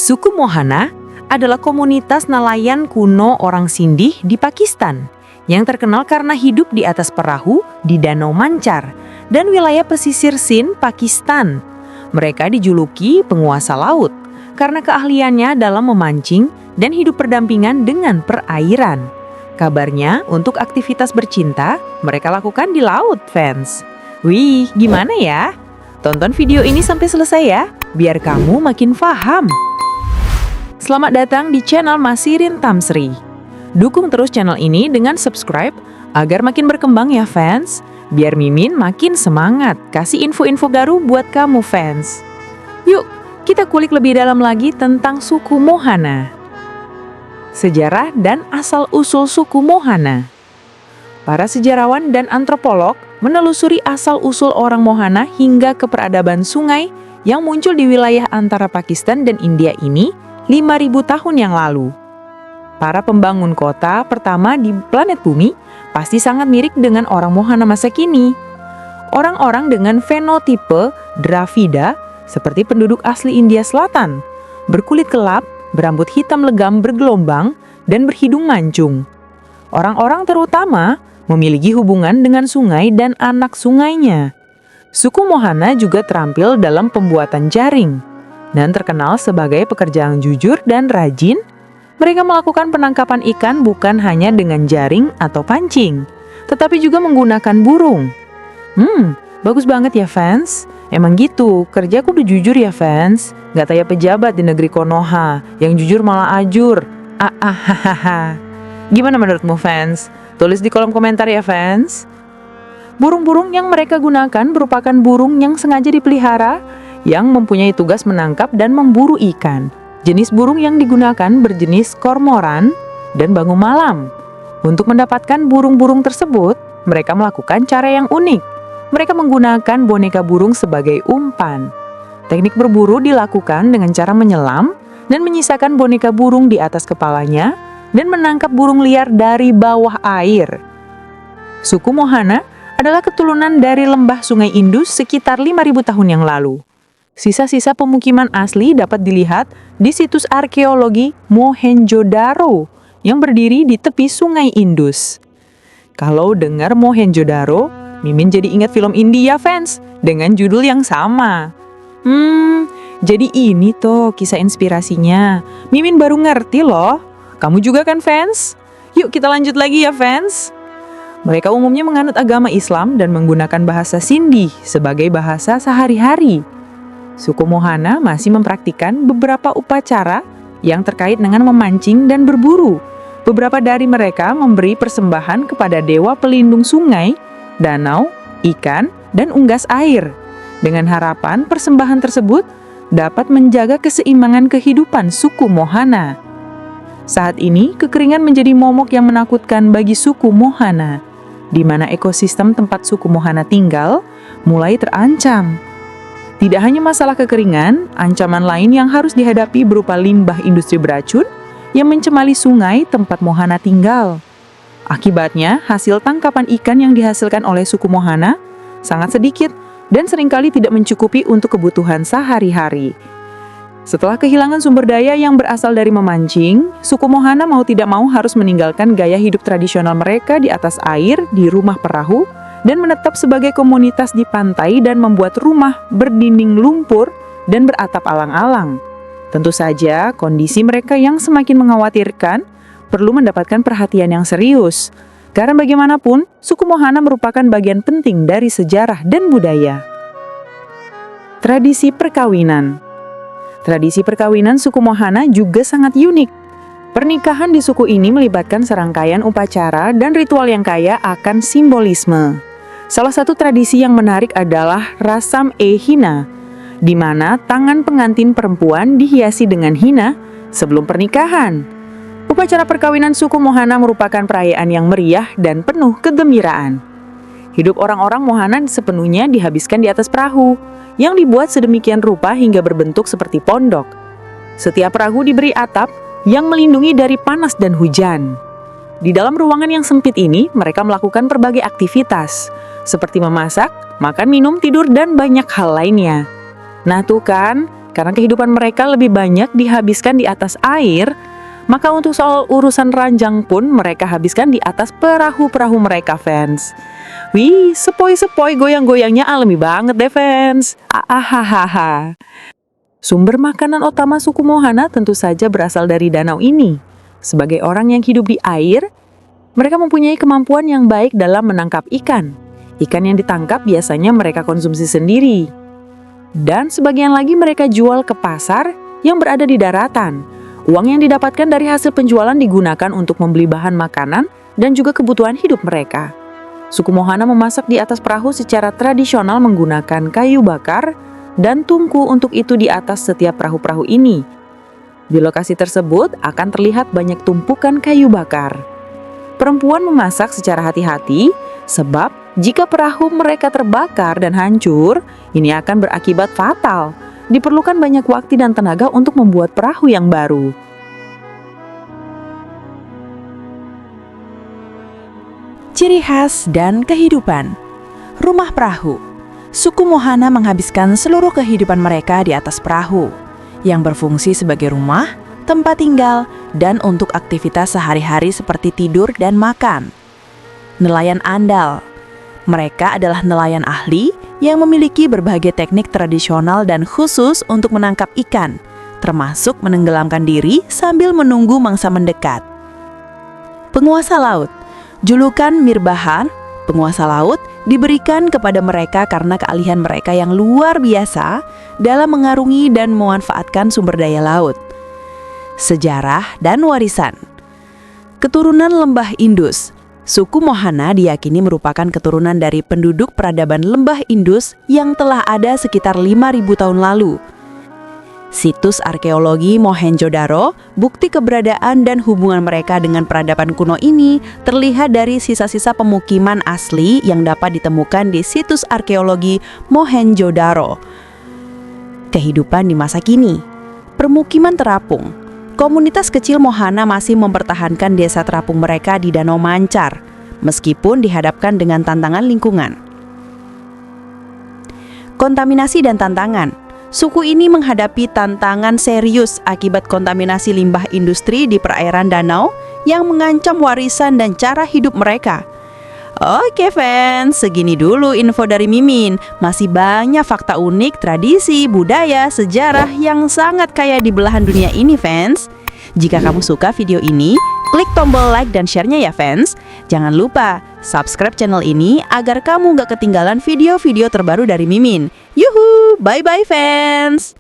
Suku Mohana adalah komunitas nelayan kuno orang Sindhi di Pakistan yang terkenal karena hidup di atas perahu di Danau Mancar dan wilayah pesisir Sind, Pakistan. Mereka dijuluki penguasa laut karena keahliannya dalam memancing dan hidup berdampingan dengan perairan. Kabarnya untuk aktivitas bercinta mereka lakukan di laut, fans. Wih, gimana ya? Tonton video ini sampai selesai ya, biar kamu makin paham. Selamat datang di channel Masirin Tamsri. Dukung terus channel ini dengan subscribe agar makin berkembang ya fans. Biar Mimin makin semangat kasih info-info baru buat kamu fans. Yuk, kita kulik lebih dalam lagi tentang suku Mohana. Sejarah dan asal-usul suku Mohana. Para sejarawan dan antropolog menelusuri asal-usul orang Mohana hingga ke peradaban sungai yang muncul di wilayah antara Pakistan dan India ini 5.000 tahun yang lalu. Para pembangun kota pertama di planet bumi pasti sangat mirip dengan orang Mohana masa kini. Orang-orang dengan fenotipe Dravida seperti penduduk asli India Selatan, berkulit gelap, berambut hitam legam bergelombang, dan berhidung mancung. Orang-orang terutama memiliki hubungan dengan sungai dan anak sungainya. Suku Mohana juga terampil dalam pembuatan jaring dan terkenal sebagai pekerja yang jujur dan rajin. Mereka melakukan penangkapan ikan bukan hanya dengan jaring atau pancing, tetapi juga menggunakan burung. Bagus banget ya fans. Emang gitu, kerjaku udah jujur ya fans. Gak kayak pejabat di negeri Konoha, yang jujur malah ajur. Gimana menurutmu fans? Tulis di kolom komentar ya fans. Burung-burung yang mereka gunakan merupakan burung yang sengaja dipelihara, yang mempunyai tugas menangkap dan memburu ikan. Jenis burung yang digunakan berjenis kormoran dan bangu malam. Untuk mendapatkan burung-burung tersebut, mereka melakukan cara yang unik. Mereka menggunakan boneka burung sebagai umpan. Teknik berburu dilakukan dengan cara menyelam dan menyisakan boneka burung di atas kepalanya dan menangkap burung liar dari bawah air. Suku Mohana adalah keturunan dari lembah Sungai Indus sekitar 5.000 tahun yang lalu. Sisa-sisa pemukiman asli dapat dilihat di situs arkeologi Mohenjo-daro yang berdiri di tepi Sungai Indus. Kalau dengar Mohenjo-daro, Mimin jadi ingat film India fans dengan judul yang sama. Jadi ini tuh kisah inspirasinya. Mimin baru ngerti loh. Kamu juga kan fans? Yuk kita lanjut lagi ya fans. Mereka umumnya menganut agama Islam dan menggunakan bahasa Sindhi sebagai bahasa sehari-hari. Suku Mohana masih mempraktikkan beberapa upacara yang terkait dengan memancing dan berburu. Beberapa dari mereka memberi persembahan kepada dewa pelindung sungai, danau, ikan, dan unggas air. Dengan harapan persembahan tersebut dapat menjaga keseimbangan kehidupan suku Mohana. Saat ini, kekeringan menjadi momok yang menakutkan bagi suku Mohana, di mana ekosistem tempat suku Mohana tinggal mulai terancam. Tidak hanya masalah kekeringan, ancaman lain yang harus dihadapi berupa limbah industri beracun yang mencemari sungai tempat Mohana tinggal. Akibatnya, hasil tangkapan ikan yang dihasilkan oleh suku Mohana sangat sedikit dan seringkali tidak mencukupi untuk kebutuhan sehari-hari. Setelah kehilangan sumber daya yang berasal dari memancing, suku Mohana mau tidak mau harus meninggalkan gaya hidup tradisional mereka di atas air, di rumah perahu, dan menetap sebagai komunitas di pantai dan membuat rumah berdinding lumpur dan beratap alang-alang. Tentu saja, kondisi mereka yang semakin mengkhawatirkan perlu mendapatkan perhatian yang serius. Karena bagaimanapun, suku Mohana merupakan bagian penting dari sejarah dan budaya. Tradisi perkawinan. Tradisi perkawinan suku Mohana juga sangat unik. Pernikahan di suku ini melibatkan serangkaian upacara dan ritual yang kaya akan simbolisme. Salah satu tradisi yang menarik adalah Rasam Hina, di mana tangan pengantin perempuan dihiasi dengan hina sebelum pernikahan. Upacara perkawinan suku Mohana merupakan perayaan yang meriah dan penuh kegembiraan. Hidup orang-orang Mohana sepenuhnya dihabiskan di atas perahu, yang dibuat sedemikian rupa hingga berbentuk seperti pondok. Setiap perahu diberi atap yang melindungi dari panas dan hujan. Di dalam ruangan yang sempit ini, mereka melakukan berbagai aktivitas, seperti memasak, makan, minum, tidur, dan banyak hal lainnya. Nah tuh kan, Karena kehidupan mereka lebih banyak dihabiskan di atas air, maka untuk soal urusan ranjang pun mereka habiskan di atas perahu-perahu mereka, fans. Wih, sepoi-sepoi goyang-goyangnya alami banget deh, fans. Ahahaha. Sumber makanan utama suku Mohana tentu saja berasal dari danau ini. Sebagai orang yang hidup di air, mereka mempunyai kemampuan yang baik dalam menangkap ikan. Ikan yang ditangkap biasanya mereka konsumsi sendiri. Dan sebagian lagi mereka jual ke pasar yang berada di daratan. Uang yang didapatkan dari hasil penjualan digunakan untuk membeli bahan makanan dan juga kebutuhan hidup mereka. Suku Mohana memasak di atas perahu secara tradisional menggunakan kayu bakar dan tungku untuk itu di atas setiap perahu-perahu ini. Di lokasi tersebut akan terlihat banyak tumpukan kayu bakar. Perempuan memasak secara hati-hati sebab jika perahu mereka terbakar dan hancur, ini akan berakibat fatal. Diperlukan banyak waktu dan tenaga untuk membuat perahu yang baru. Ciri khas dan kehidupan. Rumah perahu. Suku Mohana menghabiskan seluruh kehidupan mereka di atas perahu, yang berfungsi sebagai rumah, tempat tinggal, dan untuk aktivitas sehari-hari seperti tidur dan makan. Nelayan andal. Mereka adalah nelayan ahli yang memiliki berbagai teknik tradisional dan khusus untuk menangkap ikan, termasuk menenggelamkan diri sambil menunggu mangsa mendekat. Penguasa laut. Julukan Mirbahan, penguasa laut, diberikan kepada mereka karena keahlian mereka yang luar biasa dalam mengarungi dan memanfaatkan sumber daya laut. Sejarah dan warisan. Keturunan Lembah Indus. Suku Mohana diyakini merupakan keturunan dari penduduk peradaban Lembah Indus yang telah ada sekitar 5.000 tahun lalu. Situs arkeologi Mohenjo-daro, bukti keberadaan dan hubungan mereka dengan peradaban kuno ini terlihat dari sisa-sisa pemukiman asli yang dapat ditemukan di situs arkeologi Mohenjo-daro. Kehidupan di masa kini. Permukiman terapung. Komunitas kecil Mohana masih mempertahankan desa terapung mereka di Danau Mancar, meskipun dihadapkan dengan tantangan lingkungan. Kontaminasi dan tantangan. Suku ini menghadapi tantangan serius akibat kontaminasi limbah industri di perairan danau yang mengancam warisan dan cara hidup mereka. Oke fans, segini dulu info dari Mimin. Masih banyak fakta unik, tradisi, budaya, sejarah yang sangat kaya di belahan dunia ini fans. Jika kamu suka video ini, klik tombol like dan share-nya ya fans. Jangan lupa subscribe channel ini agar kamu gak ketinggalan video-video terbaru dari Mimin. Yuhu, bye-bye fans!